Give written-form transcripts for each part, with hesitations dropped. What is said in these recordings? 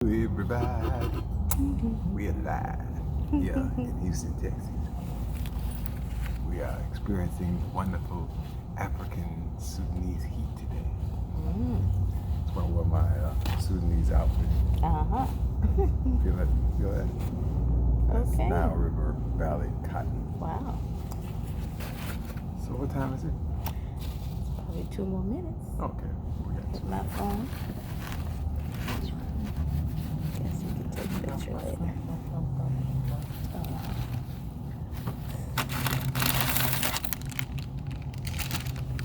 Everybody, we are live here in Houston, Texas. We are experiencing wonderful African Sudanese heat today. That's why I wore my Sudanese outfit. Feel that? Feel that? That's Okay. Nile River Valley cotton. Wow. So what time is it? Probably 2 more minutes. Okay, we got With two. my phone. That's right. Guess you can take a picture later.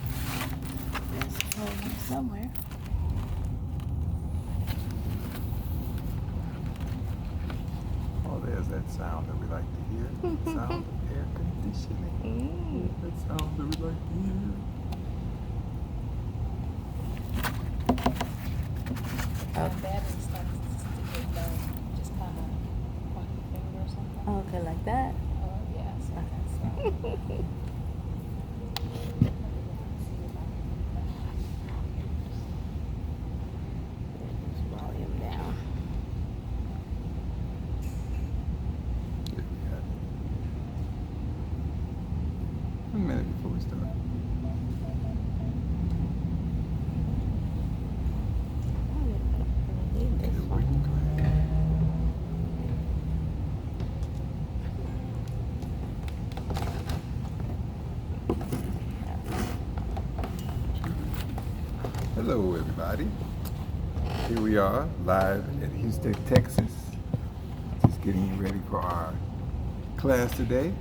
There's a phone somewhere. Oh, there's that sound that we like to hear. The sound of air conditioning. That sound that we like to hear. Battery starts to get low. Just kind of point your finger or something. Okay, like that. Oh, yeah, so Volume down. There we have it. A minute before we start. I need this Okay, we one. can go ahead. Hello, everybody. Here we are, live at Houston, Texas. Just getting ready for our class today.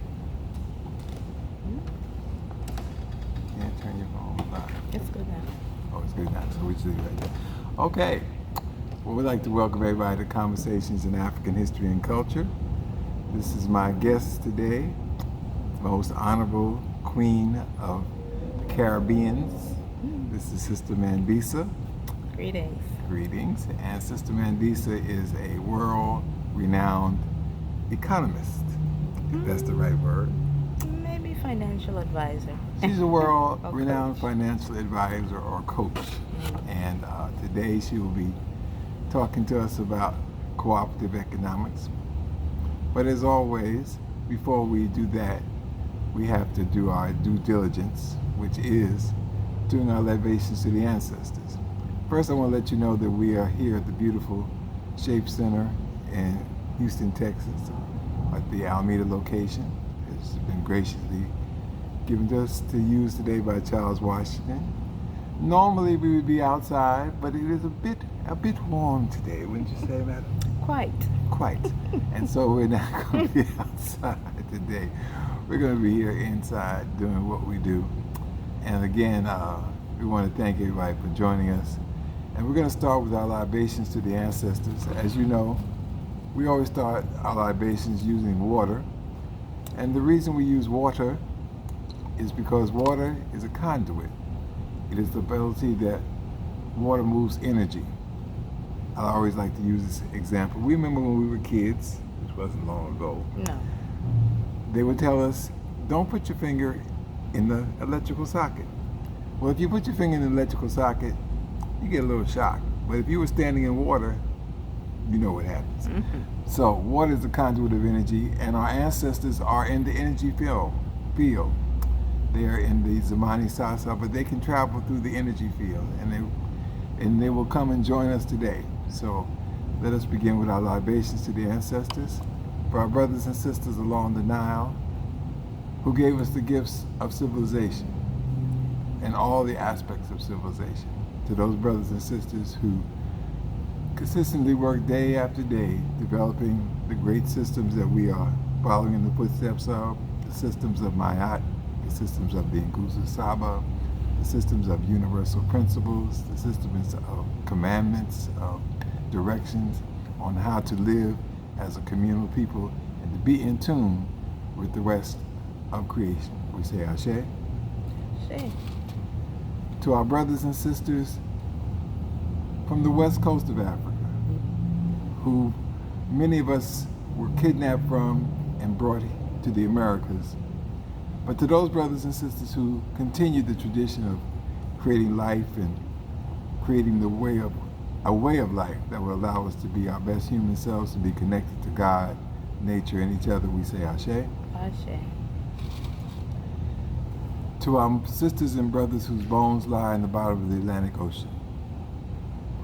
Can't turn your phone live. It's good now. Oh, it's good now, so we just leave it right there. Okay. Well, we'd like to welcome everybody to Conversations in African History and Culture. This is my guest today, the most honorable queen of the Caribbeans. This is Sister Mandisa. Greetings. Greetings. And Sister Mandisa is a world-renowned economist, if that's the right word. Maybe financial advisor. She's a world-renowned coach. financial advisor or coach. And today she will be talking to us about cooperative economics. But as always, before we do that, we have to do our due diligence, which is doing our libations to the ancestors. First, I want to let you know that we are here at the beautiful Shape Center in Houston, Texas, at the Alameda location. It's been graciously given to us to use today by Charles Washington. Normally we would be outside, but it is a bit warm today, wouldn't you say, madam? Quite. Quite. And so we're not going to be outside today. We're going to be here inside doing what we do. And again, we want to thank everybody for joining us. And we're going to start with our libations to the ancestors. As you know, we always start our libations using water. And the reason we use water is because water is a conduit. It is the ability that water moves energy. I always like to use this example. We remember when we were kids, which wasn't long ago, No. they would tell us, don't put your finger in the electrical socket. Well, if you put your finger in the electrical socket, you get a little shock. But if you were standing in water, you know what happens. So water is the conduit of energy, and our ancestors are in the energy field. They are in the Zamani Sasa, but they can travel through the energy field, and they will come and join us today. So let us begin with our libations to the ancestors, for our brothers and sisters along the Nile, who gave us the gifts of civilization and all the aspects of civilization. To those brothers and sisters who consistently work day after day developing the great systems that we are following in the footsteps of, the systems of Mayat, the systems of the Nguzo Saba, the systems of universal principles, the systems of commandments, of directions on how to live as a communal people and to be in tune with the rest of creation. We say Ashe. Shay. To our brothers and sisters from the west coast of Africa, who many of us were kidnapped from and brought to the Americas, but to those brothers and sisters who continued the tradition of creating life and creating the way of a way of life that will allow us to be our best human selves and be connected to God, nature, and each other. We say Ashe. Ashe. To our sisters and brothers whose bones lie in the bottom of the Atlantic Ocean,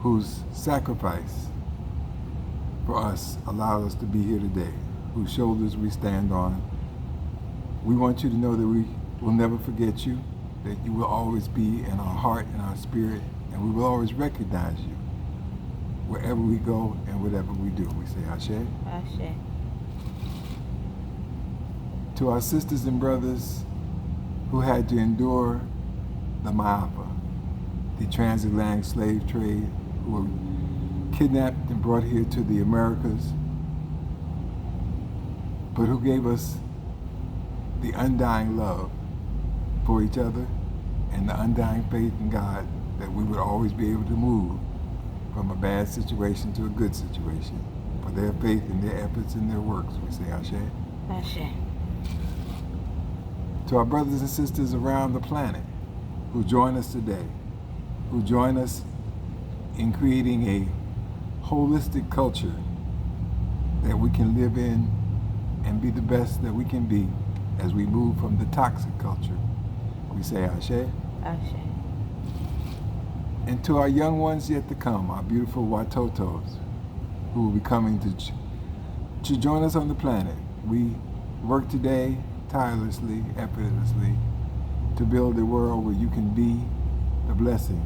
whose sacrifice for us allowed us to be here today, whose shoulders we stand on, we want you to know that we will never forget you, that you will always be in our heart and our spirit, and we will always recognize you wherever we go and whatever we do. We say Ashe. Ashe. To our sisters and brothers who had to endure the Ma'afa, the transatlantic slave trade, who were kidnapped and brought here to the Americas, but who gave us the undying love for each other and the undying faith in God that we would always be able to move from a bad situation to a good situation. For their faith and their efforts and their works, we say Ashe. Ashe. To our brothers and sisters around the planet who join us today, who join us in creating a holistic culture that we can live in and be the best that we can be as we move from the toxic culture, we say Ashe. Ashe. And to our young ones yet to come, our beautiful Watotos, who will be coming to join us on the planet, we work today tirelessly, effortlessly, to build a world where you can be the blessing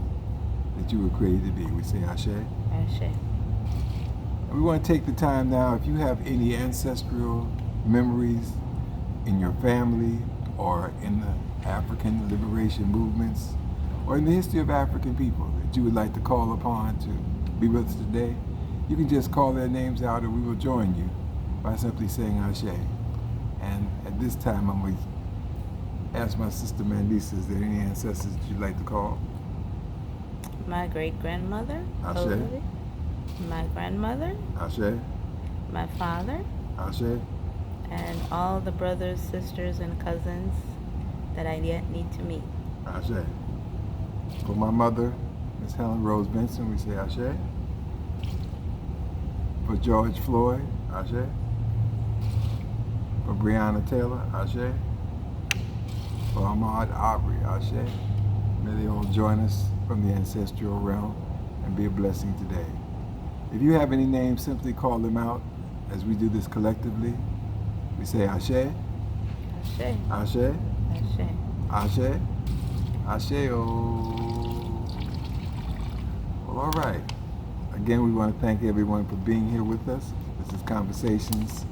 that you were created to be. We say Ashe. Ashe. And we want to take the time now, if you have any ancestral memories in your family or in the African liberation movements or in the history of African people that you would like to call upon to be with us today, you can just call their names out and we will join you by simply saying Ashe. And at this time, I'm going to ask my sister Mandisa, is there any ancestors that you'd like to call? My great-grandmother. Ashe. Olivia. My grandmother. Ashe. My father. Ashe. And all the brothers, sisters, and cousins that I yet need to meet. Ashe. For my mother, Miss Helen Rose Benson, we say Ashe. For George Floyd, Ashe. For Breonna Taylor, Ashe. For Ahmaud Arbery, Ashe. May they all join us from the ancestral realm and be a blessing today. If you have any names, simply call them out as we do this collectively. We say Ashe. Ashe. Ashe. Ashe. Ashe. Ashe-o. Well, all right. Again, we want to thank everyone for being here with us. This is Conversations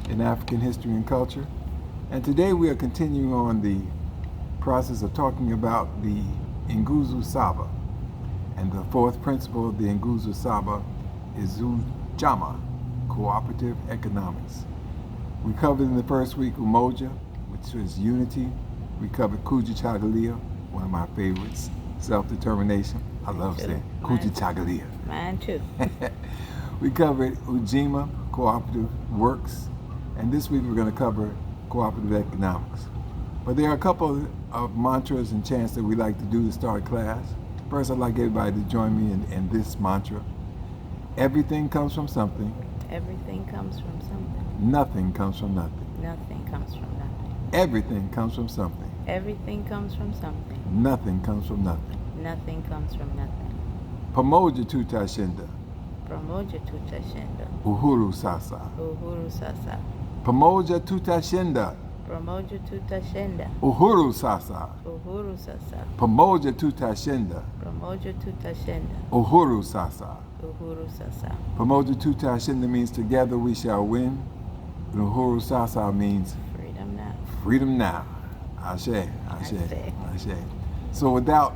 in African History and Culture. And today we are continuing on the process of talking about the Nguzo Saba. And the fourth principle of the Nguzo Saba is Ujamaa, Cooperative Economics. We covered in the first week Umoja, which was unity. We covered Kujichagulia, one of my favorites, self-determination. I love saying Kujichagulia. Mine too. We covered Ujima, cooperative works, and this week we're going to cover cooperative economics. But there are a couple of mantras and chants that we like to do to start class. First, I'd like everybody to join me in this mantra. Everything comes from something. Everything comes from something. Nothing comes from nothing. Nothing comes from nothing. Everything comes from something. Everything comes from something. Nothing comes from nothing. Nothing comes from nothing. Pamoja tutashinda. Pamoja tutashinda. Uhuru sasa. Uhuru sasa. Pamoja tutashinda. Pamoja tutashinda. Uhuru sasa. Uhuru sasa. Pamoja tutashinda. Pamoja tutashinda. Uhuru sasa. Uhuru sasa. Pamoja tutashinda means together we shall win. And Uhuru sasa means Freedom now. freedom now. Ashe, Ashe, Ashe. Ashe. So without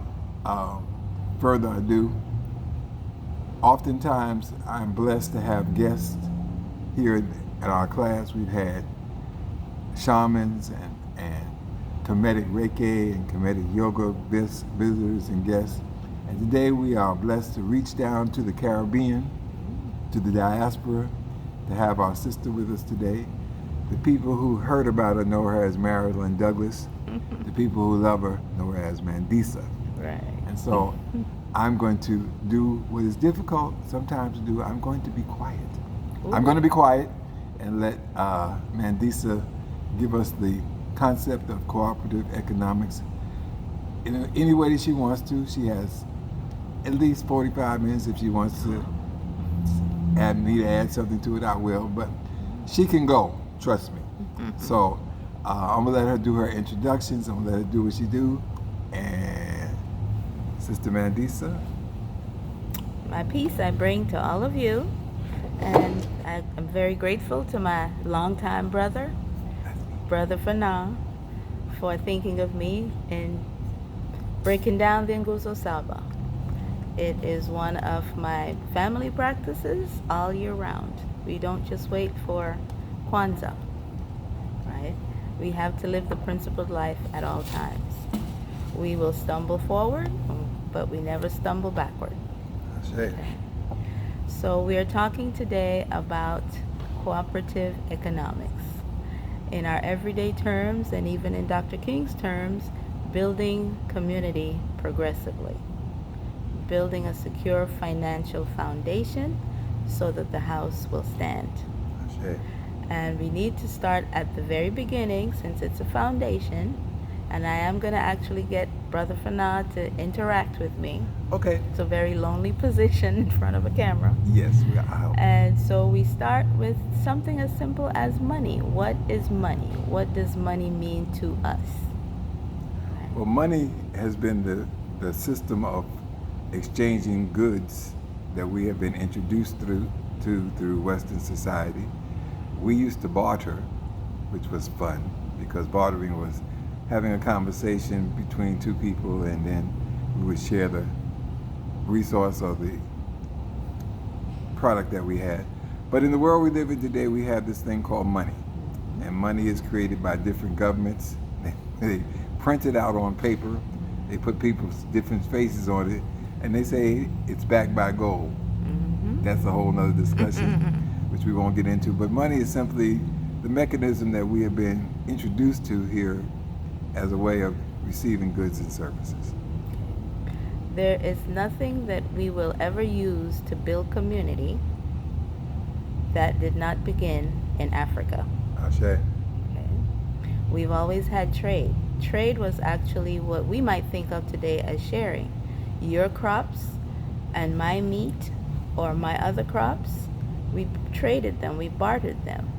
further ado, oftentimes I'm blessed to have guests here at our class. We've had shamans and Kemetic Reiki and Kemetic Yoga visitors and guests. And today we are blessed to reach down to the Caribbean, to the diaspora, to have our sister with us today. The people who heard about her know her as Marilyn Douglas. The people who love her know her as Mandisa. Right. And so I'm going to do what is difficult sometimes to do. I'm going to be quiet. Ooh. I'm going to be quiet and let Mandisa give us the concept of cooperative economics in any way that she wants to. She has at least 45 minutes. If she wants to add something to it, I will. But she can go, trust me. So I'm gonna let her do her introductions. I'm gonna let her do what she do. And Sister Mandisa. My peace I bring to all of you, and I'm very grateful to my longtime brother, Brother Fana, for thinking of me in breaking down the Nguzo Saba. It is one of my family practices all year round. We don't just wait for Kwanzaa, right? We have to live the principled life at all times. We will stumble forward, but we never stumble backward. Okay. So we are talking today about cooperative economics. In our everyday terms, and even in Dr. King's terms, building community progressively. Building a secure financial foundation so that the house will stand. Okay. And we need to start at the very beginning, since it's a foundation. And I am going to actually get Brother Fana to interact with me. Okay. It's a very lonely position in front of a camera. Yes, I hope. And so we start with something as simple as money. What is money? What does money mean to us? Well, money has been the system of exchanging goods that we have been introduced through Western society. We used to barter, which was fun because bartering was having a conversation between two people, and then we would share the resource or the product that we had. But in the world we live in today, we have this thing called money, and money is created by different governments. They print it out on paper. They put people's different faces on it, and they say it's backed by gold. That's a whole nother discussion, which we won't get into. But money is simply the mechanism that we have been introduced to here as a way of receiving goods and services. There is nothing that we will ever use to build community that did not begin in Africa. Ashe. Okay. We've always had trade. Trade was actually what we might think of today as sharing. Your crops and my meat or my other crops, we traded them, we bartered them.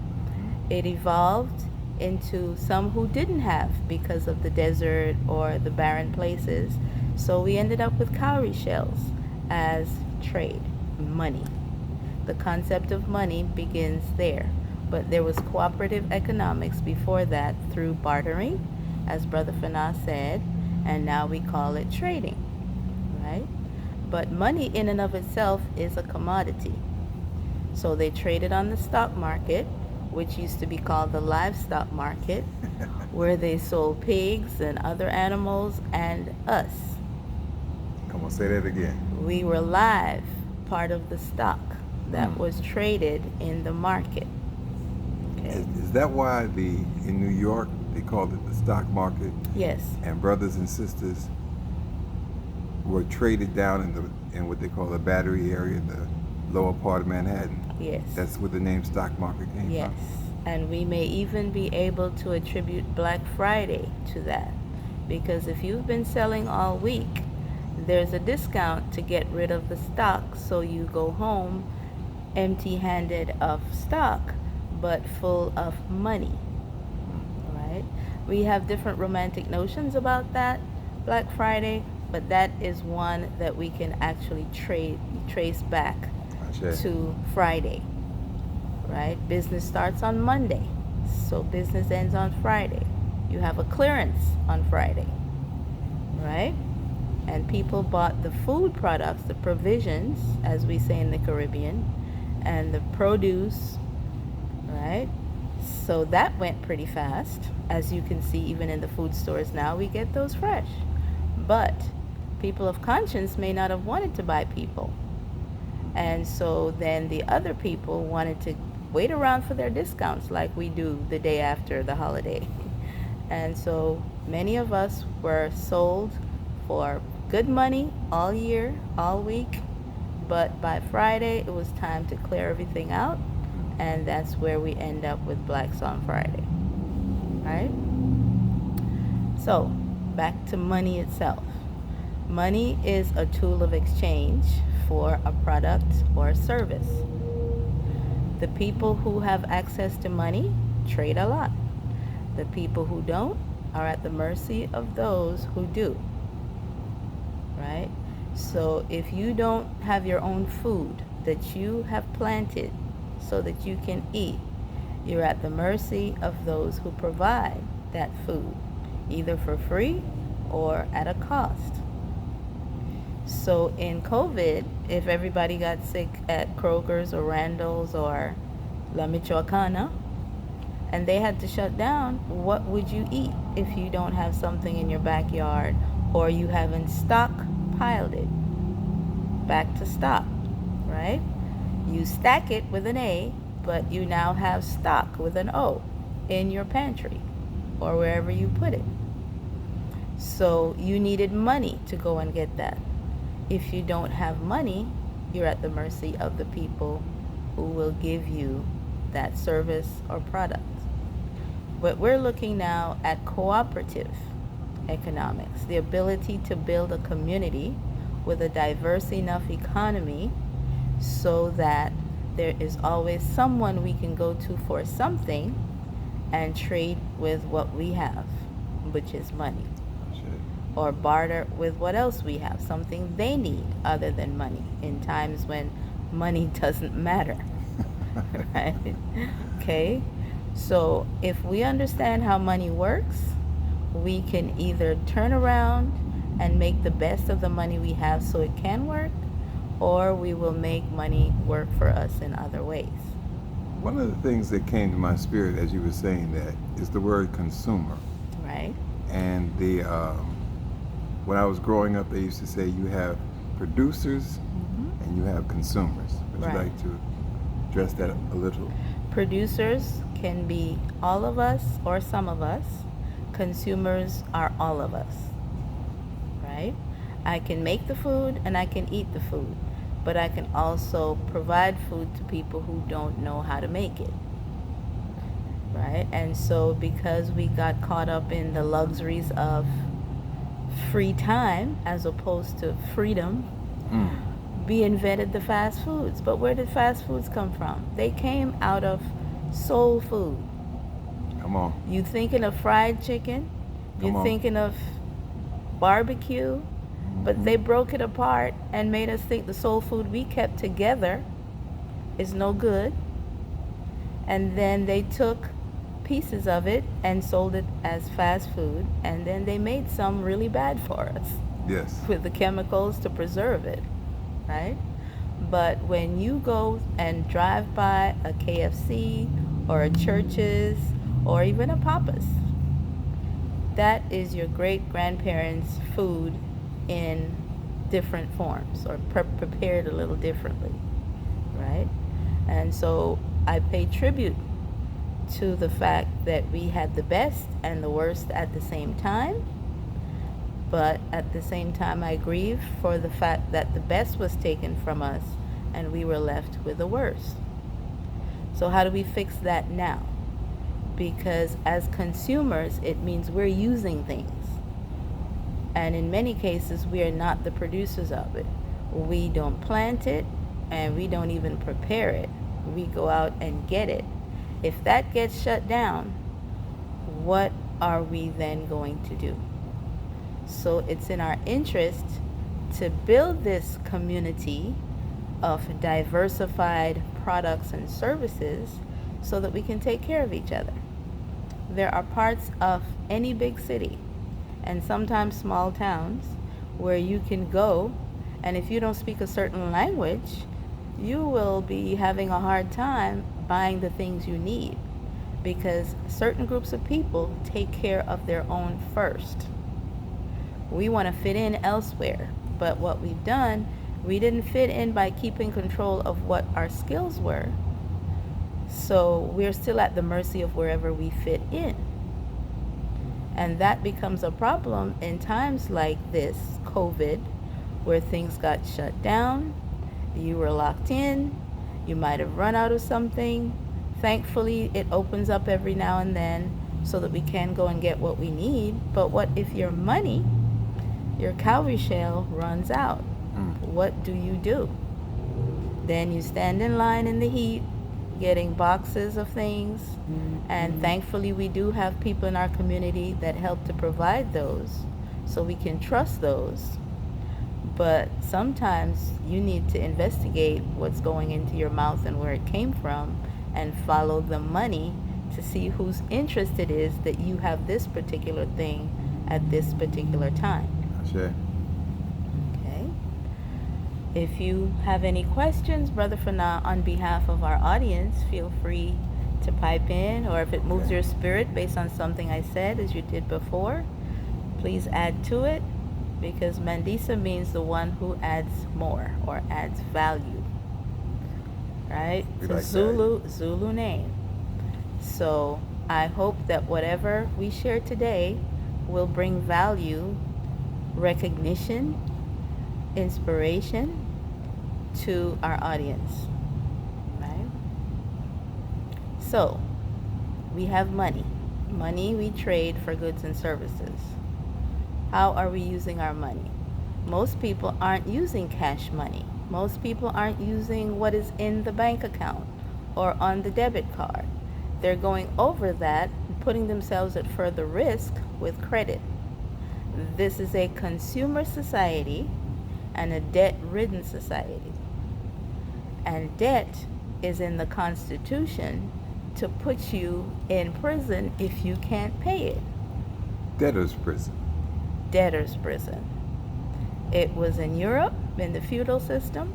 It evolved into some who didn't have because of the desert or the barren places. So we ended up with cowrie shells as trade, money. The concept of money begins there. But there was cooperative economics before that through bartering, as Brother Fana said, and now we call it trading, right? But money in and of itself is a commodity. So they traded on the stock market, which used to be called the livestock market, where they sold pigs and other animals and us. I'm gonna say that again. We were live, part of the stock that was traded in the market. Okay. Is that why in New York they called it the stock market? Yes. And brothers and sisters were traded down in what they call the Battery area, the lower part of Manhattan. Yes. That's where the name stock market came Yes. from. And we may even be able to attribute Black Friday to that. Because if you've been selling all week, there's a discount to get rid of the stock, so you go home empty-handed of stock, but full of money, right? We have different romantic notions about that, Black Friday, but that is one that we can actually trace back Ashe. to Friday, right? Business starts on Monday, so business ends on Friday. You have a clearance on Friday, right? And people bought the food products, the provisions, as we say in the Caribbean, and the produce, right? So that went pretty fast. As you can see, even in the food stores now, we get those fresh. But people of conscience may not have wanted to buy people. And so then the other people wanted to wait around for their discounts like we do the day after the holiday. And so many of us were sold for good money all year, all week, but by Friday it was time to clear everything out, and that's where we end up with Blacks on Friday. Right? So, back to money itself. Money is a tool of exchange for a product or a service. The people who have access to money trade a lot. The people who don't are at the mercy of those who do. Right? So if you don't have your own food that you have planted so that you can eat, you're at the mercy of those who provide that food, either for free or at a cost. So in COVID, if everybody got sick at Kroger's or Randall's or La Michoacana, and they had to shut down, what would you eat if you don't have something in your backyard or you haven't stockpiled it? Back to stock, right? You stack it with an A, but you now have stock with an O in your pantry or wherever you put it. So you needed money to go and get that. If you don't have money, you're at the mercy of the people who will give you that service or product. But we're looking now at cooperative economics, the ability to build a community with a diverse enough economy so that there is always someone we can go to for something and trade with what we have, which is money. Or barter with what else we have, something they need other than money in times when money doesn't matter. Right? Okay? So if we understand how money works, we can either turn around and make the best of the money we have so it can work, or we will make money work for us in other ways. One of the things that came to my spirit as you were saying that is the word consumer. Right? And when I was growing up, they used to say you have producers and you have consumers. Would you like to address that a little? Producers can be all of us or some of us. Consumers are all of us. Right? I can make the food and I can eat the food, but I can also provide food to people who don't know how to make it. Right? And so because we got caught up in the luxuries of free time as opposed to freedom, we invented the fast foods. But where did fast foods come from? They came out of soul food. Come on. You thinking of fried chicken, you're thinking of barbecue, but they broke it apart and made us think the soul food we kept together is no good. And then they took pieces of it and sold it as fast food, and then they made some really bad for us. Yes. With the chemicals to preserve it, right? But when you go and drive by a KFC or a Church's or even a Papa's, that is your great-grandparents' food in different forms or prepared a little differently, right? And so I pay tribute to the fact that we had the best and the worst at the same time, but at the same time I grieve for the fact that the best was taken from us and we were left with the worst. So how do we fix that now? Because as consumers, it means we're using things. And in many cases, we are not the producers of it. We don't plant it and we don't even prepare it. We go out and get it. If that gets shut down, what are we then going to do? So it's in our interest to build this community of diversified products and services so that we can take care of each other. There are parts of any big city and sometimes small towns where you can go, and if you don't speak a certain language, you will be having a hard time buying the things you need because certain groups of people take care of their own first. We want to fit in elsewhere, but what we've done, we didn't fit in by keeping control of what our skills were. So we're still at the mercy of wherever we fit in. And that becomes a problem in times like this, COVID, where things got shut down, you were locked in, you might have run out of something. Thankfully, it opens up every now and then so that we can go and get what we need. But what if your money, your cowrie shell, runs out? What do you do? Then you stand in line in the heat, getting boxes of things. And thankfully, we do have people in our community that help to provide those, so we can trust those. But sometimes you need to investigate what's going into your mouth and where it came from and follow the money to see whose interest it is that you have this particular thing at this particular time. Sure. Okay. If you have any questions, Brother Fana, on behalf of our audience, feel free to pipe in, or if it moves your spirit based on something I said, as you did before, please add to it, because Mandisa means the one who adds more or adds value. Right? We It's a like Zulu name. So I hope that whatever we share today will bring value, recognition, inspiration to our audience. Right? So we have money. Money we trade for goods and services. How are we using our money? Most people aren't using cash money. Most people aren't using what is in the bank account or on the debit card. They're going over that and putting themselves at further risk with credit. This is a consumer society and a debt-ridden society. And debt is in the Constitution to put you in prison if you can't pay it. Debtor's prison. Debtor's prison. It was in Europe, in the feudal system.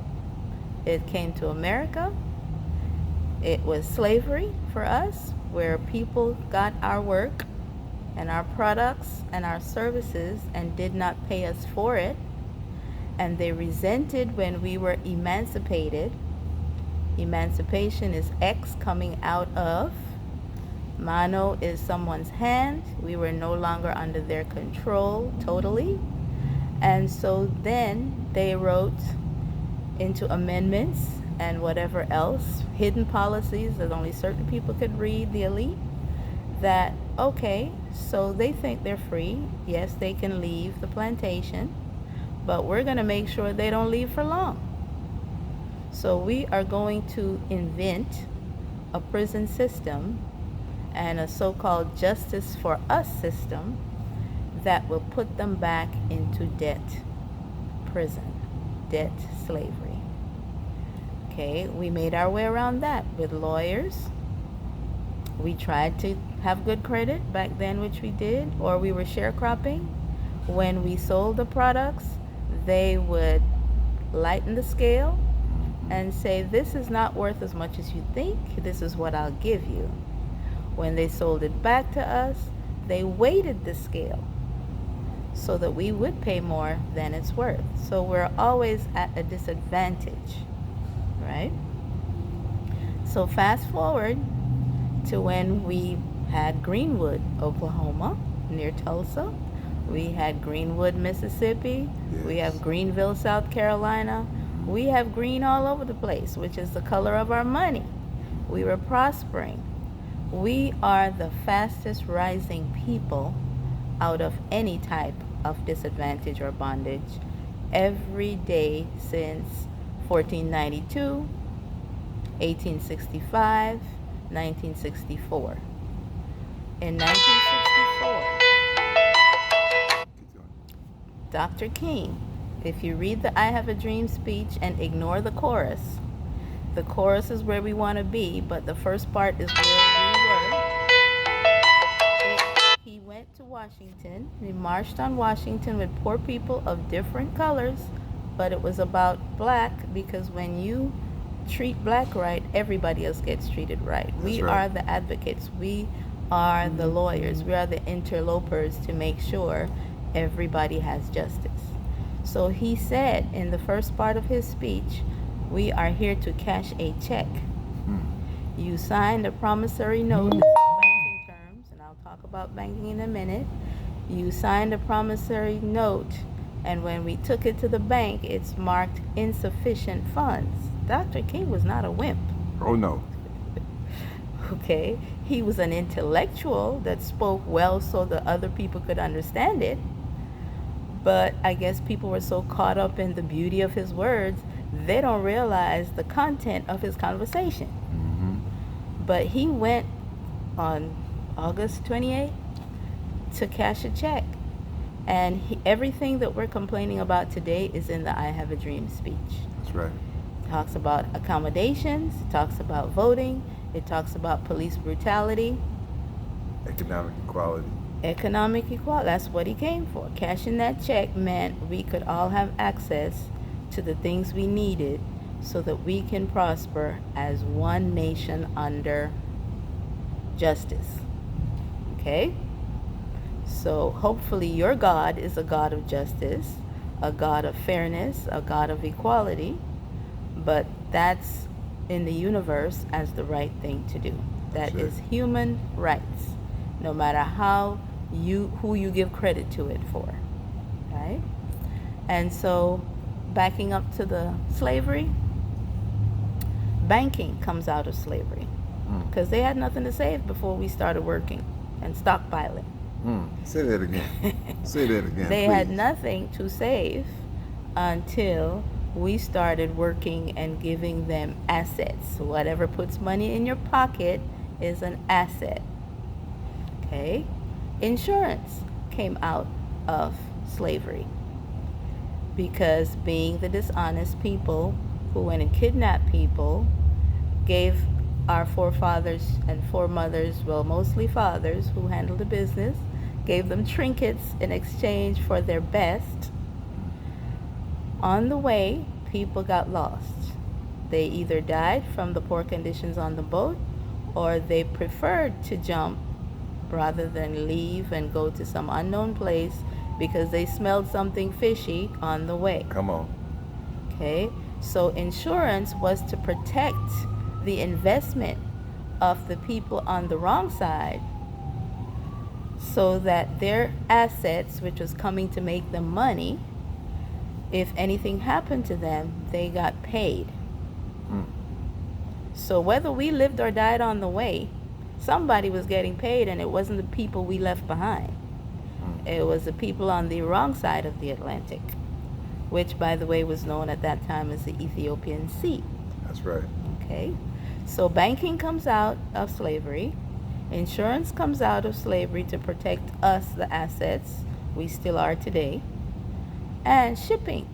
It came to America. It was slavery for us, where people got our work and our products and our services and did not pay us for it. And they resented when we were emancipated. Emancipation is X coming out of. Mano is someone's hand. We were no longer under their control totally. And so then they wrote into amendments and whatever else, hidden policies that only certain people could read, the elite, that, okay, so they think they're free. Yes, they can leave the plantation, but we're going to make sure they don't leave for long. So we are going to invent a prison system and a so-called justice for us system that will put them back into debt prison, debt slavery. Okay, we made our way around that with lawyers. We tried to have good credit back then, which we did, or we were sharecropping. When we sold the products, they would lighten the scale and say, this is not worth as much as you think, this is what I'll give you. When they sold it back to us, they weighted the scale so that we would pay more than it's worth. So we're always at a disadvantage, right? So fast forward to when we had Greenwood, Oklahoma, near Tulsa. We had Greenwood, Mississippi. Yes. We have Greenville, South Carolina. We have green all over the place, which is the color of our money. We were prospering. We are the fastest rising people out of any type of disadvantage or bondage every day since 1492, 1865, 1964. In 1964, Dr. King, if you read the I Have a Dream speech and ignore the chorus is where we want to be, but the first part is where we were. He went to Washington. He marched on Washington with poor people of different colors, but it was about black, because when you treat black right, everybody else gets treated right. We right. are the advocates. We are the lawyers. We are the interlopers to make sure everybody has justice. So he said in the first part of his speech, we are here to cash a check. You signed a promissory note, banking terms, and I'll talk about banking in a minute. You signed a promissory note, and when we took it to the bank, it's marked insufficient funds. Dr. King was not a wimp. Oh no. Okay? He was an intellectual that spoke well so that other people could understand it. But I guess people were so caught up in the beauty of his words, they don't realize the content of his conversation. Mm-hmm. But he went on August 28th to cash a check. And everything that we're complaining about today is in the I Have a Dream speech. That's right. It talks about accommodations, it talks about voting, it talks about police brutality. Economic equality. Economic equality, that's what he came for. Cashing that check meant we could all have access to the things we needed so that we can prosper as one nation under justice. Okay? So hopefully your God is a God of justice, a God of fairness, a God of equality, but that's in the universe as the right thing to do. That That's it. is human rights, no matter who you give credit to it for, right? And so backing up to the slavery, banking comes out of slavery because they had nothing to save before we started working and stockpiling. Say that again. Say that again, They please. had nothing to save until we started working and giving them assets. Whatever puts money in your pocket is an asset. Okay? Insurance came out of slavery because being the dishonest people who went and kidnapped people gave our forefathers and foremothers, well, mostly fathers who handled the business, gave them trinkets in exchange for their best. On the way, people got lost. They either died from the poor conditions on the boat, or they preferred to jump rather than leave and go to some unknown place because they smelled something fishy on the way. Come on. Okay? So insurance was to protect the investment of the people on the wrong side so that their assets, which was coming to make them money, if anything happened to them, they got paid. So whether we lived or died on the way, somebody was getting paid, and it wasn't the people we left behind. It was the people on the wrong side of the Atlantic, which, by the way, was known at that time as the Ethiopian Sea. That's right. Okay? So banking comes out of slavery. Insurance comes out of slavery to protect us, the assets. We still are today. And shipping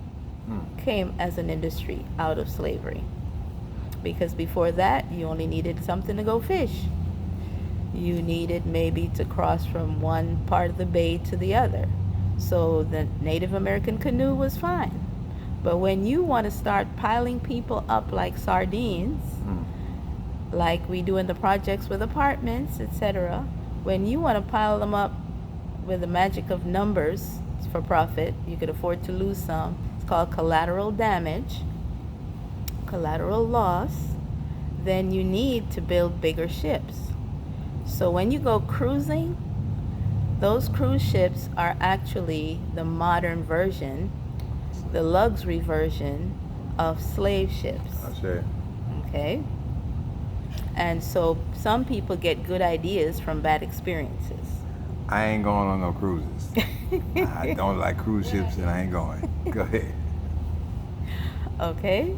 came as an industry out of slavery. Because before that, you only needed something to go fish. You needed maybe to cross from one part of the bay to the other. So the Native American canoe was fine. But when you want to start piling people up like sardines, like we do in the projects with apartments, etc., when you want to pile them up with the magic of numbers for profit, you could afford to lose some. It's called collateral damage, collateral loss. Then you need to build bigger ships. So when you go cruising, those cruise ships are actually the modern version, the luxury version of slave ships. That's it. Okay? And so some people get good ideas from bad experiences. I ain't going on no cruises. I don't like cruise ships, and I ain't going. Go ahead. Okay?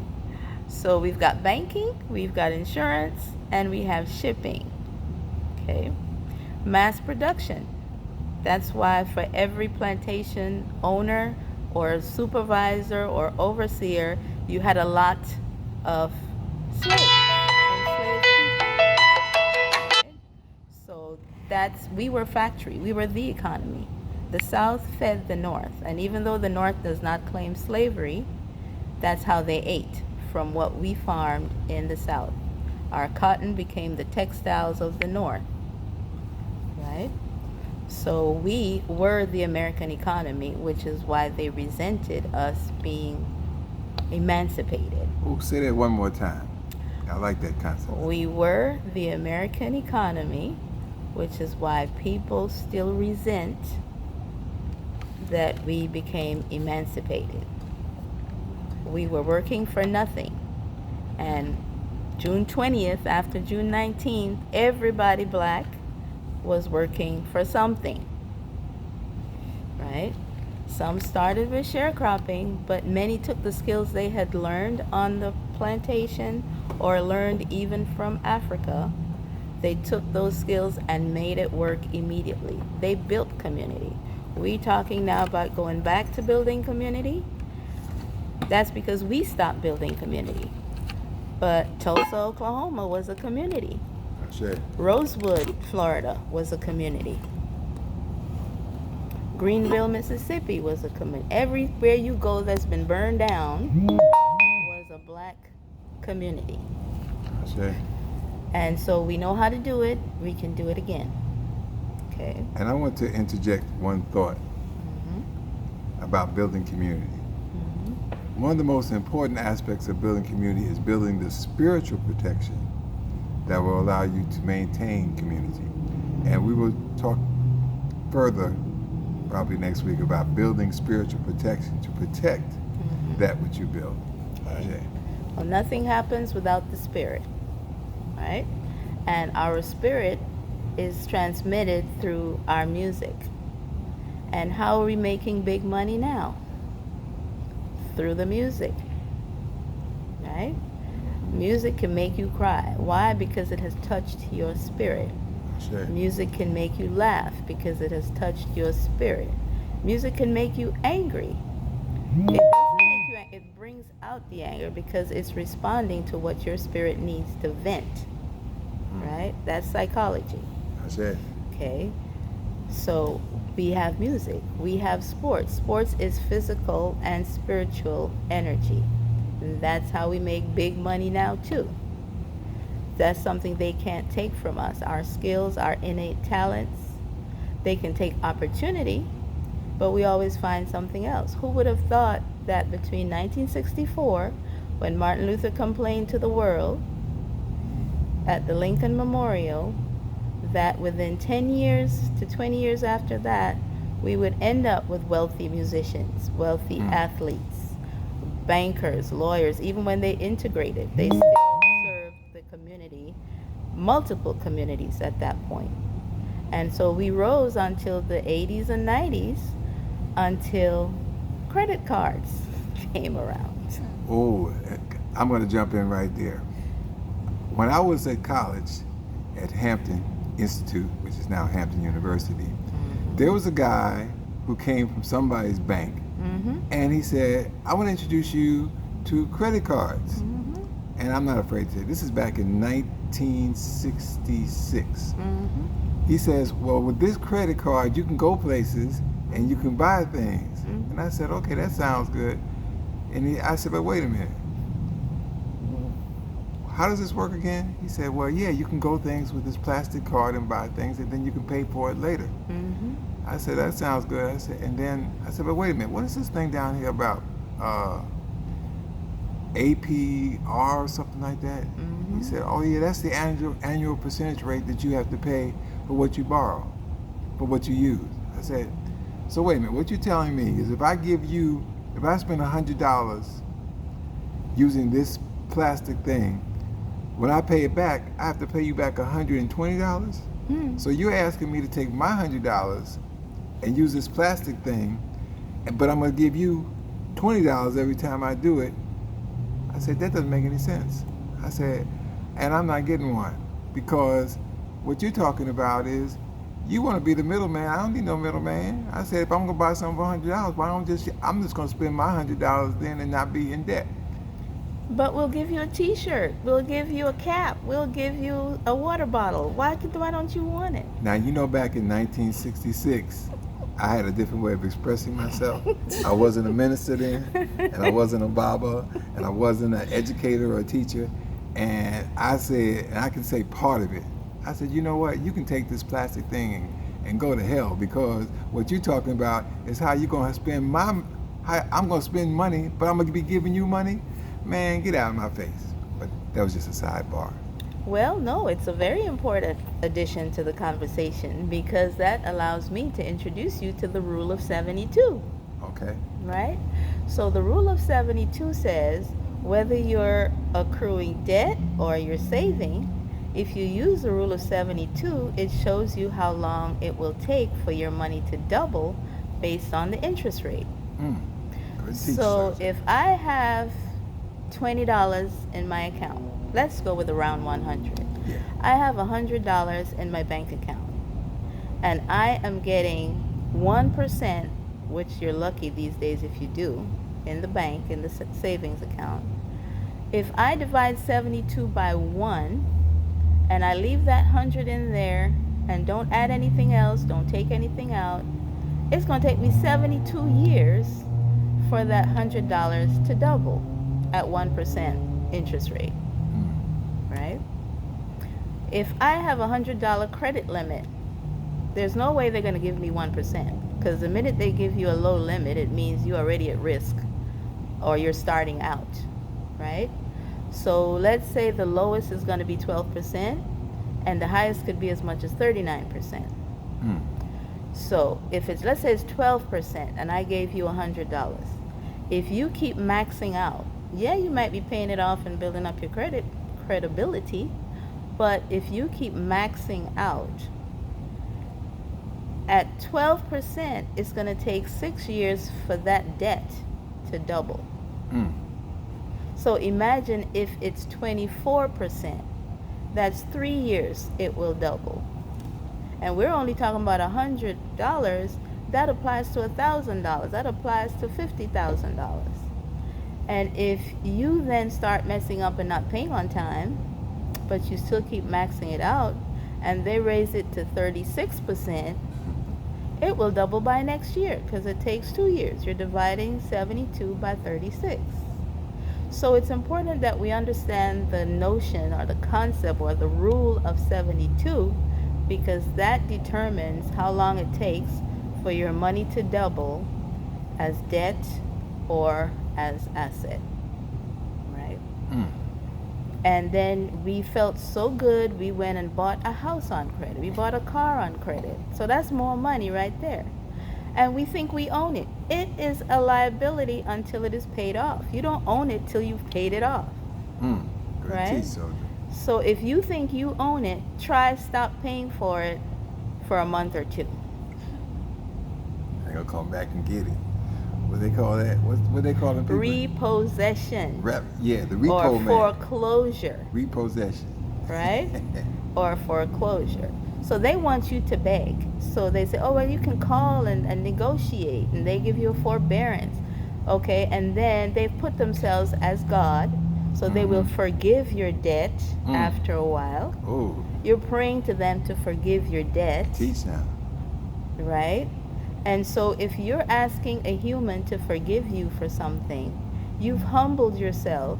So we've got banking, we've got insurance, and we have shipping. Okay? Mass production. That's why for every plantation owner or supervisor or overseer, you had a lot of slaves, enslaved people. Okay? So we were factory, we were the economy. The South fed the North, and even though the North does not claim slavery, that's how they ate, from what we farmed in the South. Our cotton became the textiles of the North, right? So we were the American economy, which is why they resented us being emancipated. Oh, say that one more time. I like that concept. We were the American economy, which is why people still resent that we became emancipated. We were working for nothing. And June 20th, after June 19th, everybody black was working for something, right? Some started with sharecropping, but many took the skills they had learned on the plantation or learned even from Africa. They took those skills and made it work immediately. They built community. We talking now about going back to building community? That's because we stopped building community. But Tulsa, Oklahoma was a community. That's it. Rosewood, Florida was a community. Greenville, Mississippi was a community. Everywhere you go that's been burned down was a black community. That's it. And so we know how to do it. We can do it again. Okay. And I want to interject one thought about building community. One of the most important aspects of building community is building the spiritual protection that will allow you to maintain community. And we will talk further probably next week about building spiritual protection to protect that which you build. Okay. Well, nothing happens without the spirit, right? And our spirit is transmitted through our music. And how are we making big money now? Through the music, right? Music can make you cry. Why? Because it has touched your spirit. Sure. Music can make you laugh because it has touched your spirit. Music can make you angry. It doesn't make you angry. It brings out the anger because it's responding to what your spirit needs to vent, right? That's psychology. That's it. Okay. So we have music. We have sports. Sports is physical and spiritual energy. And that's how we make big money now too. That's something they can't take from us. Our skills, our innate talents, they can take opportunity, but we always find something else. Who would have thought that between 1964, when Martin Luther complained to the world at the Lincoln Memorial, that within 10 years to 20 years after that, we would end up with wealthy musicians, wealthy athletes, bankers, lawyers. Even when they integrated, they still served the community, multiple communities at that point. And so we rose until the 80s and 90s until credit cards came around. Oh, I'm going to jump in right there. When I was at college at Hampton Institute, which is now Hampton University, there was a guy who came from somebody's bank, and he said, I want to introduce you to credit cards. And I'm not afraid to say, this is back in 1966. He says, well, with this credit card, you can go places and you can buy things. And I said, okay, that sounds good. And I said, but wait a minute. How does this work again? He said, well, yeah, you can go things with this plastic card and buy things, and then you can pay for it later. I said, that sounds good. I said, and then I said, but wait a minute, what is this thing down here about APR or something like that? He said, oh yeah, that's the annual percentage rate that you have to pay for what you borrow, for what you use. I said, so wait a minute, what you're telling me is if I spend $100 using this plastic thing, when I pay it back, I have to pay you back $120? So you're asking me to take my $100 and use this plastic thing, but I'm going to give you $20 every time I do it. I said, that doesn't make any sense. I said, and I'm not getting one, because what you're talking about is you want to be the middleman. I don't need no middleman. I said, if I'm going to buy something for $100, I'm just going to spend my $100 then and not be in debt. But we'll give you a t-shirt. We'll give you a cap. We'll give you a water bottle. Why don't you want it? Now, you know, back in 1966, I had a different way of expressing myself. I wasn't a minister then, and I wasn't a barber, and I wasn't an educator or a teacher. And I said, and I can say part of it, I said, you know what, you can take this plastic thing and go to hell, because what you're talking about is how you're going to spend I'm going to spend money, but I'm going to be giving you money? Man, get out of my face. But that was just a sidebar. Well, no, it's a very important addition to the conversation because that allows me to introduce you to the rule of 72, Okay. right? So the rule of 72 says whether you're accruing debt or you're saving, if you use the rule of 72, it shows you how long it will take for your money to double based on the interest rate. Mm. Good teacher, So sir. if I have $20 in my account, let's go with around 100. Yeah. I have $100 in my bank account, and I am getting 1%, which you're lucky these days if you do, in the bank, in the savings account. If I divide 72 by 1, and I leave that 100 in there, and don't add anything else, don't take anything out, it's going to take me 72 years for that $100 to double at 1% interest rate, Mm. right? If I have a $100 credit limit, there's no way they're going to give me 1%, because the minute they give you a low limit, it means you're already at risk or you're starting out, right? So let's say the lowest is going to be 12% and the highest could be as much as 39%. Mm. So if it's, let's say it's 12% and I gave you $100, if you keep maxing out, yeah, you might be paying it off and building up your credibility, but if you keep maxing out, at 12%, it's going to take 6 years for that debt to double. Mm. So imagine if it's 24%, that's 3 years it will double. And we're only talking about $100, that applies to $1,000, that applies to $50,000. And if you then start messing up and not paying on time, but you still keep maxing it out, and they raise it to 36%, it will double by next year because it takes 2 years. You're dividing 72 by 36. So it's important that we understand the notion or the concept or the rule of 72, because that determines how long it takes for your money to double as debt or as asset, right? Mm. And then we felt so good, we went and bought a house on credit. We bought a car on credit. So that's more money right there. And we think we own it. It is a liability until it is paid off. You don't own it till you've paid it off. Mm. Good Right? teacher, soldier. So if you think you own it, try stop paying for it for a month or two. They're gonna come back and get it. What they call that? What they call them people? Repossession Yeah, the or repo man. foreclosure, Repossession. right? Or foreclosure. So they want you to beg. So they say, oh, well, you can call and negotiate, and they give you a forbearance. Okay, and then they've put themselves as God, so they will forgive your debt after a while. Oh, You're praying to them to forgive your debt, teach now. right? And so if you're asking a human to forgive you for something, you've humbled yourself.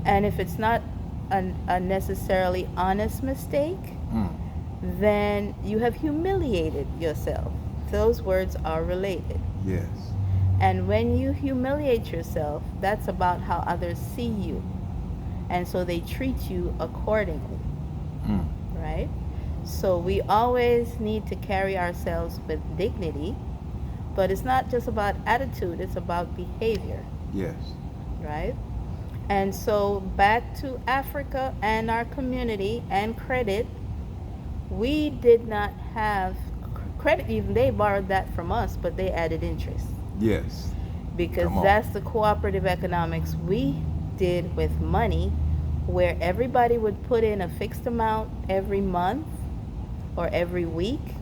And if it's not a necessarily honest mistake, Mm. then you have humiliated yourself. Those words are related. Yes. And when you humiliate yourself, that's about how others see you. And so they treat you accordingly, Mm. right? So we always need to carry ourselves with dignity, but it's not just about attitude, it's about behavior, Yes. right? And so back to Africa and our community and credit, we did not have credit, even they borrowed that from us, but they added interest. Yes. Because Come on. that's the cooperative economics we did with money, where everybody would put in a fixed amount every month or every week,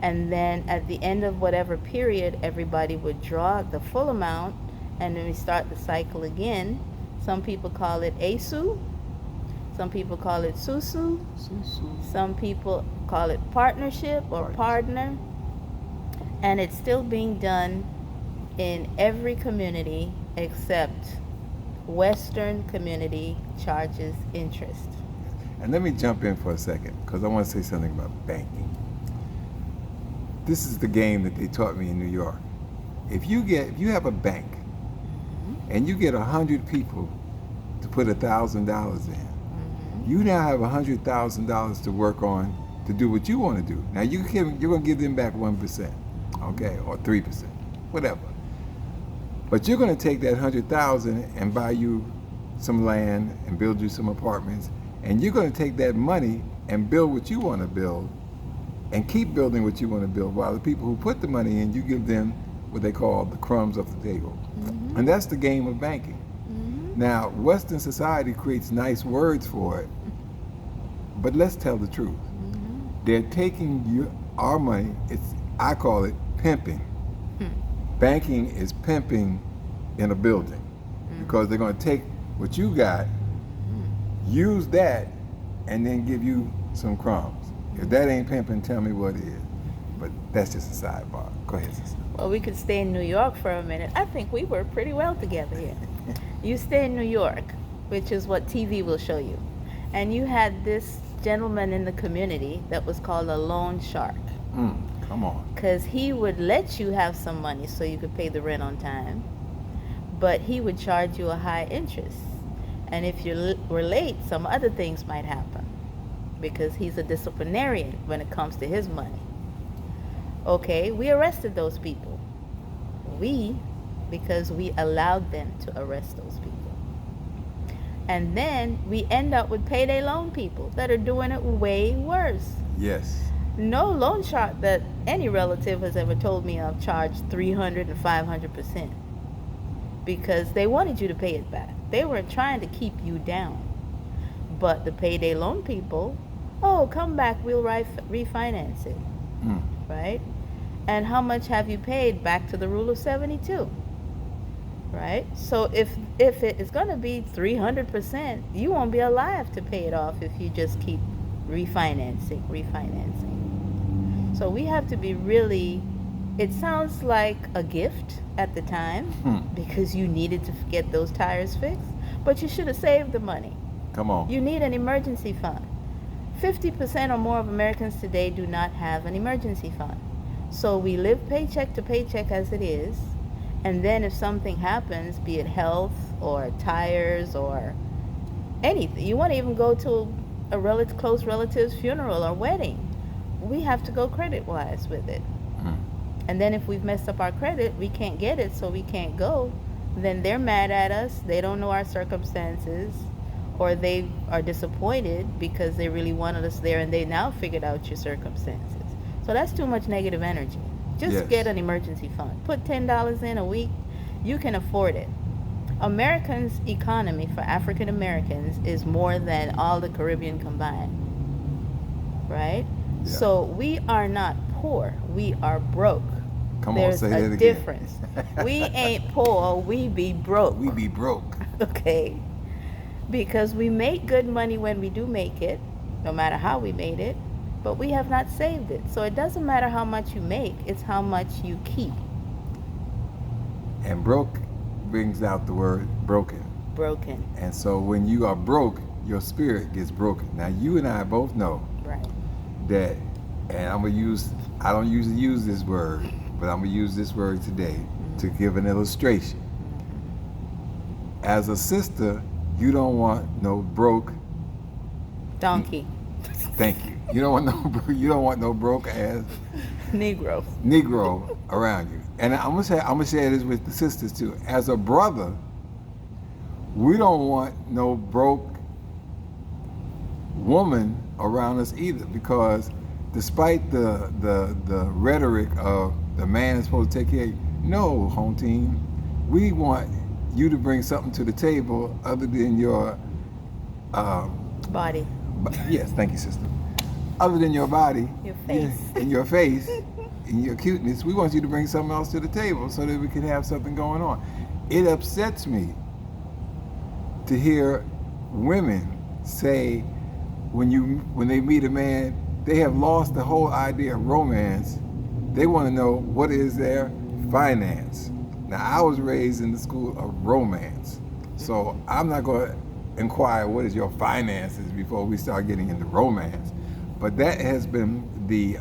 and then at the end of whatever period, everybody would draw the full amount, and then we start the cycle again. Some people call it ASU, some people call it SUSU, some people call it partnership or partner, and it's still being done in every community except Western community charges interest. And let me jump in for a second, because I want to say something about banking. This is the game that they taught me in New York. If you have a bank and you get 100 people to put $1,000 in, You now have $100,000 to work on to do what you want to do. Now you're going to give them back 1%, okay, or 3%, whatever. But you're going to take that 100,000 and buy you some land and build you some apartments, and you're going to take that money and build what you want to build, and keep building what you want to build. While the people who put the money in, you give them what they call the crumbs of the table, and that's the game of banking. Now, Western society creates nice words for it, but let's tell the truth. They're taking our money. I call it pimping. Banking is pimping in a building, because they're going to take what you got, use that, and then give you some crumbs. If that ain't pimping, tell me what is. But that's just a sidebar. Go ahead, sister. Well, we could stay in New York for a minute. I think we work pretty well together here. You stay in New York, which is what TV will show you. And you had this gentleman in the community that was called a loan shark. Come on. Because he would let you have some money so you could pay the rent on time, but he would charge you a high interest. And if you were late, some other things might happen, because he's a disciplinarian when it comes to his money. Okay, we arrested those people. Because we allowed them to arrest those people. And then we end up with payday loan people that are doing it way worse. Yes. No loan shark that any relative has ever told me of charged 300 and 500%, because they wanted you to pay it back. They were trying to keep you down. But the payday loan people, oh, come back, we'll refinance it. Right? And how much have you paid back to the rule of 72? Right? So if it is going to be 300%, you won't be alive to pay it off if you just keep refinancing. So we have to be really, it sounds like a gift at the time, because you needed to get those tires fixed, but you should have saved the money. Come on. You need an emergency fund. 50% or more of Americans today do not have an emergency fund. So we live paycheck to paycheck as it is, and then if something happens, be it health or tires or anything, you want to even go to a close relative's funeral or wedding, we have to go credit-wise with it. And then if we've messed up our credit, we can't get it, so we can't go. Then they're mad at us. They don't know our circumstances, or they are disappointed because they really wanted us there and they now figured out your circumstances. So that's too much negative energy. Just get an emergency fund. Put $10 in a week. You can afford it. Americans' economy for African Americans is more than all the Caribbean combined. Right? Yeah. So we are not poor. We are broke. Come There's on, say that a again. difference. We ain't poor. We be broke. We be broke. Okay? Because we make good money when we do make it, no matter how we made it, but we have not saved it. So it doesn't matter how much you make, it's how much you keep. And broke brings out the word broken. Broken. And so when you are broke, your spirit gets broken. Now you and I both know Right. that, and I don't usually use this word, but I'm gonna use this word today to give an illustration. As a sister, you don't want no broke Donkey. Thank you. You don't want no broke ass Negro around you. And I'm gonna share this with the sisters too. As a brother, we don't want no broke woman around us either, because despite the rhetoric of the man is supposed to take care of you, no, home team, we want you to bring something to the table other than your Body. yes, thank you, sister. Other than your body, Your face. and your face, and your cuteness, we want you to bring something else to the table so that we can have something going on. It upsets me to hear women say when they meet a man, they have lost the whole idea of romance. They want to know what is their finance. Now, I was raised in the school of romance, so I'm not going to inquire what is your finances before we start getting into romance. But that has been the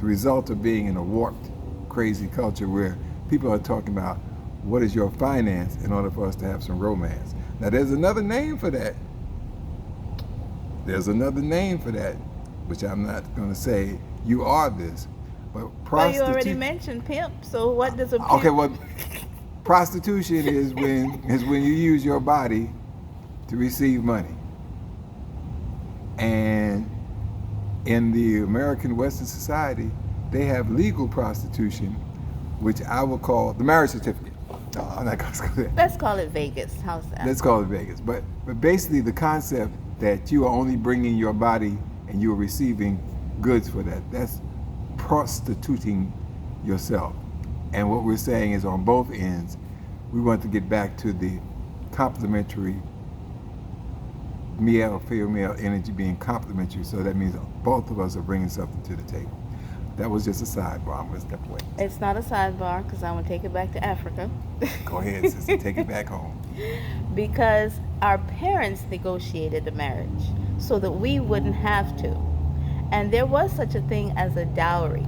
result of being in a warped, crazy culture where people are talking about what is your finance in order for us to have some romance. Now, there's another name for that. There's another name for that, which I'm not going to say. You are this, but But you already prostitute. mentioned pimp, so what does a pimp? Okay, well, prostitution is when you use your body to receive money, and in the American Western society, they have legal prostitution, which I will call the marriage certificate. No, I'm not going to say that. Let's call it Vegas. How's that? Let's call it Vegas. But basically, the concept that you are only bringing your body and you are receiving goods for that, that's prostituting yourself. And what we're saying is on both ends, we want to get back to the complementary male or female energy being complementary. So that means both of us are bringing something to the table. That was just a sidebar. I'm going to step away. It's not a sidebar because I'm going to take it back to Africa. Go ahead, sister. Take it back home. Because our parents negotiated the marriage so that we wouldn't have to. And there was such a thing as a dowry.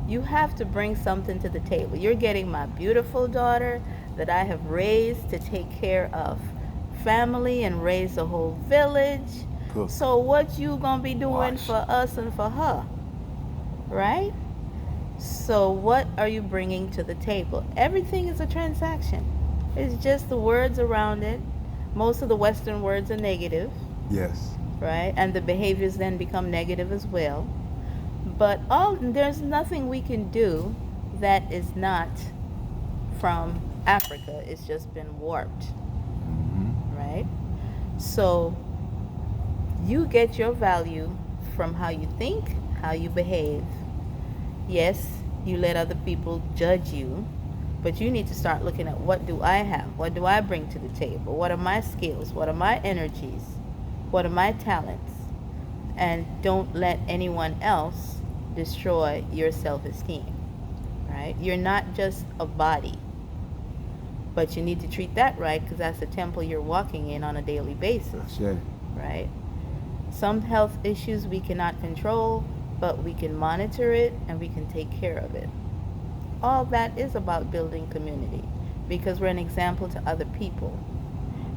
You have to bring something to the table. You're getting my beautiful daughter that I have raised to take care of family and raise the whole village. Cool. So what you gonna be doing Wash. for us and for her? Right? So what are you bringing to the table? Everything is a transaction. It's just the words around it. Most of the Western words are negative, Yes. right? And the behaviors then become negative as well. But there's nothing we can do that is not from Africa. It's just been warped, right? So you get your value from how you think, how you behave. Yes, you let other people judge you, but you need to start looking at what do I have? What do I bring to the table? What are my skills? What are my energies? What are my talents? And don't let anyone else destroy your self-esteem, right? You're not just a body, but you need to treat that right because that's the temple you're walking in on a daily basis, Sure. right? Some health issues we cannot control, but we can monitor it and we can take care of it. All that is about building community because we're an example to other people.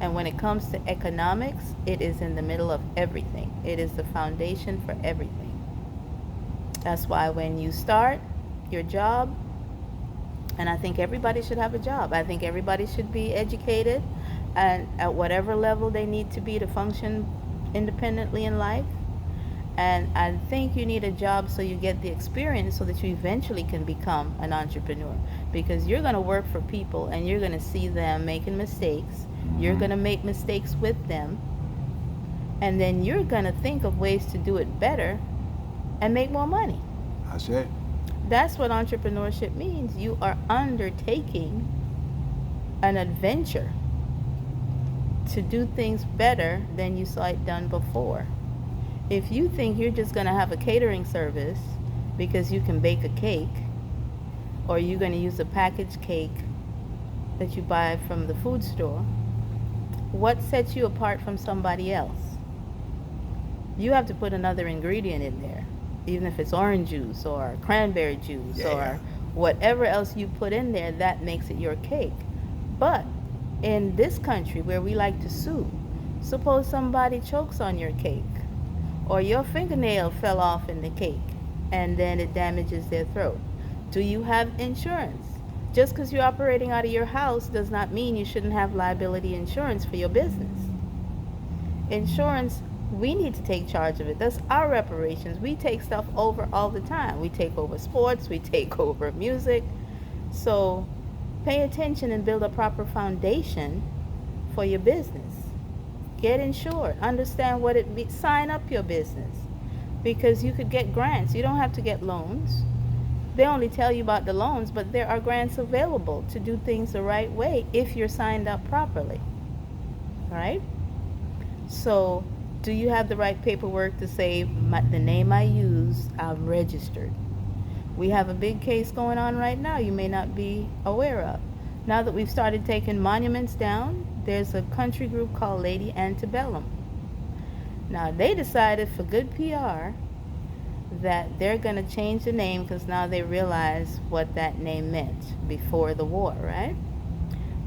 And when it comes to economics, it is in the middle of everything. It is the foundation for everything. That's why when you start your job, and I think everybody should have a job. I think everybody should be educated and at whatever level they need to be to function independently in life. And I think you need a job so you get the experience so that you eventually can become an entrepreneur. Because you're going to work for people and you're going to see them making mistakes. You're going to make mistakes with them. And then you're going to think of ways to do it better and make more money. Ashe. That's what entrepreneurship means. You are undertaking an adventure to do things better than you saw it done before. If you think you're just going to have a catering service because you can bake a cake, or you're going to use a packaged cake that you buy from the food store, what sets you apart from somebody else? You have to put another ingredient in there, even if it's orange juice or cranberry juice or whatever else you put in there, that makes it your cake. But in this country where we like to sue, suppose somebody chokes on your cake, or your fingernail fell off in the cake and then it damages their throat. Do you have insurance? Just because you're operating out of your house does not mean you shouldn't have liability insurance for your business. Insurance, we need to take charge of it. That's our reparations. We take stuff over all the time. We take over sports, we take over music. So pay attention and build a proper foundation for your business. Get insured. Understand what it means. Sign up your business because you could get grants. You don't have to get loans. They only tell you about the loans, but there are grants available to do things the right way if you're signed up properly. All right? So, do you have the right paperwork to say the name I use, I'm registered? We have a big case going on right now you may not be aware of. Now that we've started taking monuments down, there's a country group called Lady Antebellum. Now they decided for good PR that they're going to change the name because now they realize what that name meant before the war, right?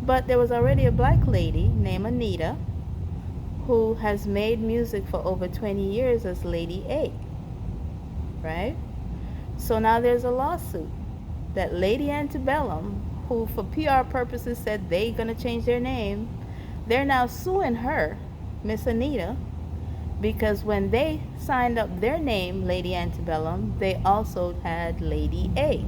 But there was already a black lady named Anita who has made music for over 20 years as Lady A, right? So now there's a lawsuit that Lady Antebellum, who for PR purposes said they gonna change their name, they're now suing her, Miss Anita, because when they signed up their name, Lady Antebellum, they also had Lady A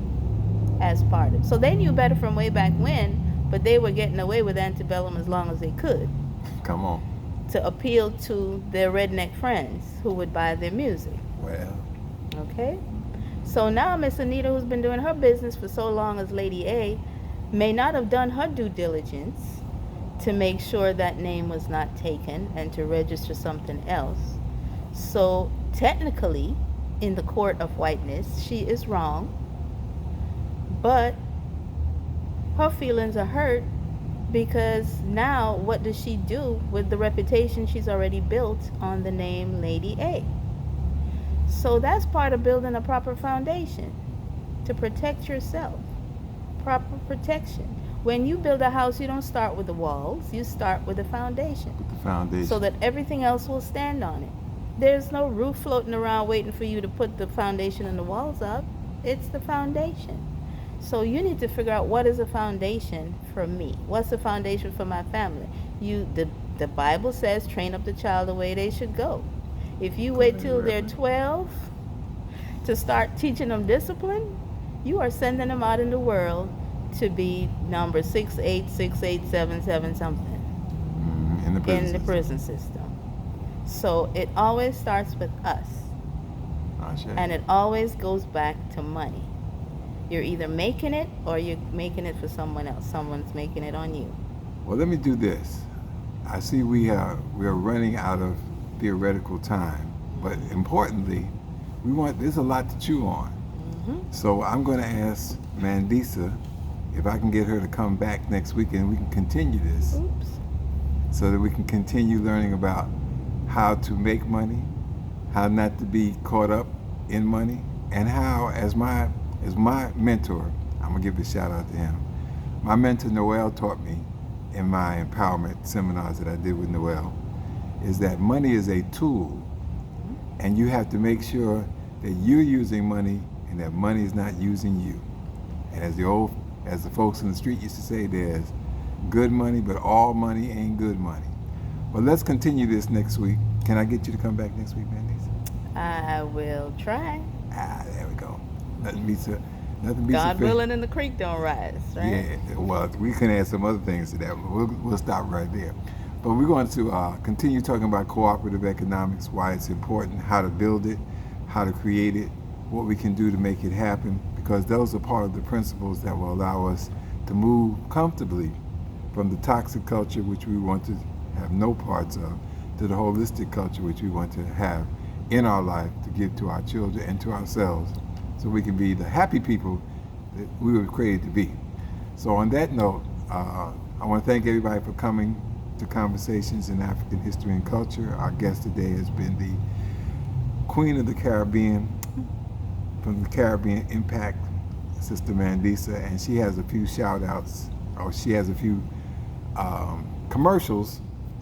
as part of it. So they knew better from way back when, but they were getting away with Antebellum as long as they could Come on. to appeal to their redneck friends who would buy their music. Well, Okay? So now Miss Anita, who's been doing her business for so long as Lady A, may not have done her due diligence to make sure that name was not taken and to register something else. So technically, in the court of whiteness, she is wrong, but her feelings are hurt because now what does she do with the reputation she's already built on the name Lady A? So that's part of building a proper foundation to protect yourself. Proper protection. When you build a house, you don't start with the walls, you start with the foundation with the foundation. so that everything else will stand on it. There's no roof floating around waiting for you to put the foundation and the walls up. It's the foundation. So you need to figure out, what is a foundation for me? What's the foundation for my family? The Bible says, train up the child the way they should go. If you wait till they're 12 to start teaching them discipline, you are sending them out in the world to be number 6868777 something in the prison in the prison system. So it always starts with us. And it always goes back to money. You're either making it or you're making it for someone else. Someone's making it on you. Well, let me do this. I see we are running out of theoretical time, but importantly, there's a lot to chew on. So I'm going to ask Mandisa if I can get her to come back next week and we can continue this. Oops. So that we can continue learning about how to make money, how not to be caught up in money, and how, as my mentor, I'm gonna give a shout out to him. My mentor Noel taught me in my empowerment seminars that I did with Noel, is that money is a tool, and you have to make sure that you're using money and that money is not using you. And as the folks in the street used to say, there's good money, but all money ain't good money. Well, let's continue this next week. Can I get you to come back next week, Mandisa? I will try. There we go. Nothing beats God willing and the creek don't rise, right? Yeah, well, we can add some other things to that, but we'll stop right there. But we're going to continue talking about cooperative economics, why it's important, how to build it, how to create it, what we can do to make it happen, because those are part of the principles that will allow us to move comfortably from the toxic culture, which we want to have no parts of, to the holistic culture, which we want to have in our life to give to our children and to ourselves, so we can be the happy people that we were created to be. So on that note, I want to thank everybody for coming to Conversations in African History and Culture. Our guest today has been the Queen of the Caribbean, from the Caribbean Impact, Sister Mandisa, and she has a few shout outs, or she has a few commercials.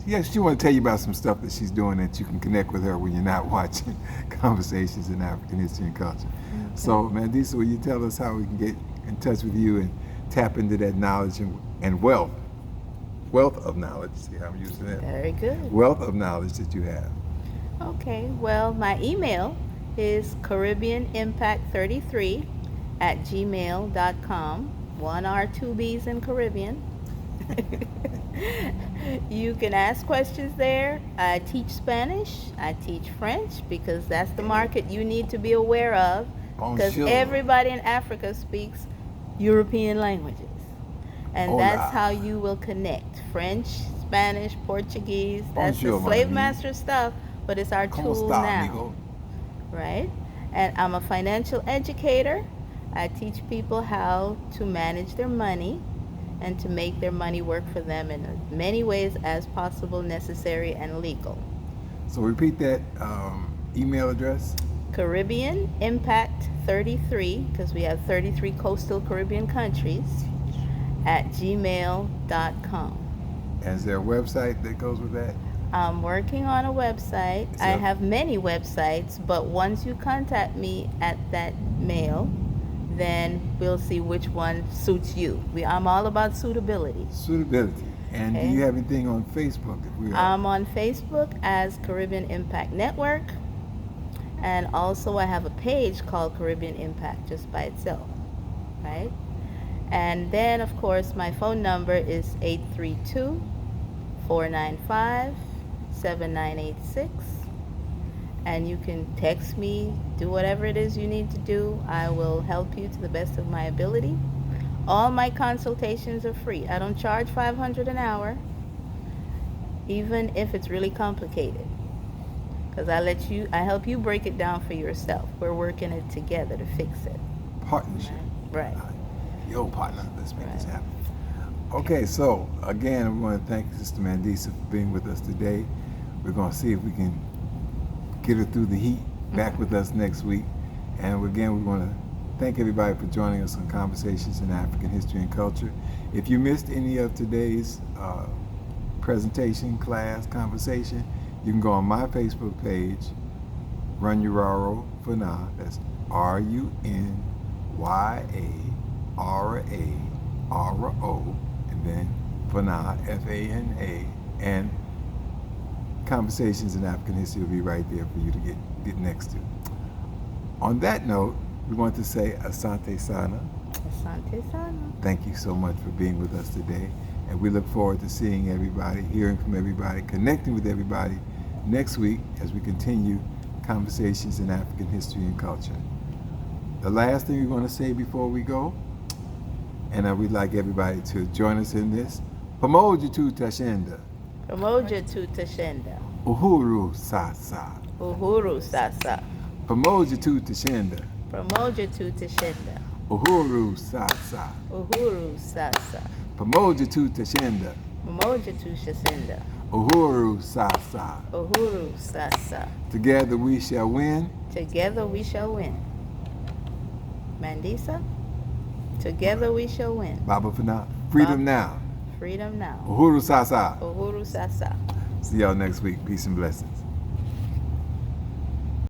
Yes, she want to tell you about some stuff that she's doing that you can connect with her when you're not watching Conversations in African History and Culture. Okay. So, Mandisa, will you tell us how we can get in touch with you and tap into that knowledge and wealth of knowledge? See how I'm using that? Very good. Wealth of knowledge that you have. Okay, well, my email is caribbeanimpact33@gmail.com. 1 R 2 B's in Caribbean. You can ask questions there. I teach Spanish. I teach French, because that's the market you need to be aware of, because everybody in Africa speaks European languages. And that's how you will connect. French, Spanish, Portuguese. That's the slave master stuff, but it's our tool now. Amigo? Right? And I'm a financial educator. I teach people how to manage their money and to make their money work for them in as many ways as possible, necessary, and legal. So repeat that email address. Caribbean Impact 33, because we have 33 coastal Caribbean countries, @gmail.com. And is there a website that goes with that? I'm working on a website. I So- have many websites, but once you contact me at that mail, then we'll see which one suits you. I'm all about suitability. Suitability. And do Okay. you have anything on Facebook? If we are, I'm on Facebook as Caribbean Impact Network, and also I have a page called Caribbean Impact just by itself, right? And then, of course, my phone number is 832-495-7986. And you can text me, do whatever it is you need to do. I will help you to the best of my ability. All my consultations are free. I don't charge $500 an hour, even if it's really complicated. Because I help you break it down for yourself. We're working it together to fix it. partnership. Right. Yo, partner, let's make this Right. happen. Okay, so again, we want to thank Sister Mandisa for being with us today. We're going to see if we can get her through the heat, back with us next week. And again, we want to thank everybody for joining us on Conversations in African History and Culture. If you missed any of today's presentation, class, conversation, you can go on my Facebook page, Runyararo Fana. That's RUNYARARO, and then Fana, Fana, and Conversations in African History will be right there for you to get next to. On that note, we want to say Asante Sana. Asante sana. Thank you so much for being with us today. And we look forward to seeing everybody, hearing from everybody, connecting with everybody next week as we continue Conversations in African History and Culture. The last thing we want to say before we go, and we'd like everybody to join us in this. Pamoja tu tashenda, Pamoja tu tashenda. uhuru sasa. Uhuru sasa. Pamoja tu tashenda, Pamoja tu tashenda. uhuru sasa. Uhuru sasa. Pamoja tu tashenda, Pamoja tu tashenda. uhuru sasa. Uhuru sasa. Together we shall win. Together we shall win. Mandisa? Together we shall win. Baba Fana. Freedom Baba. now. Freedom now. Uhuru sasa. Uhuru sasa. See y'all next week. Peace and blessings.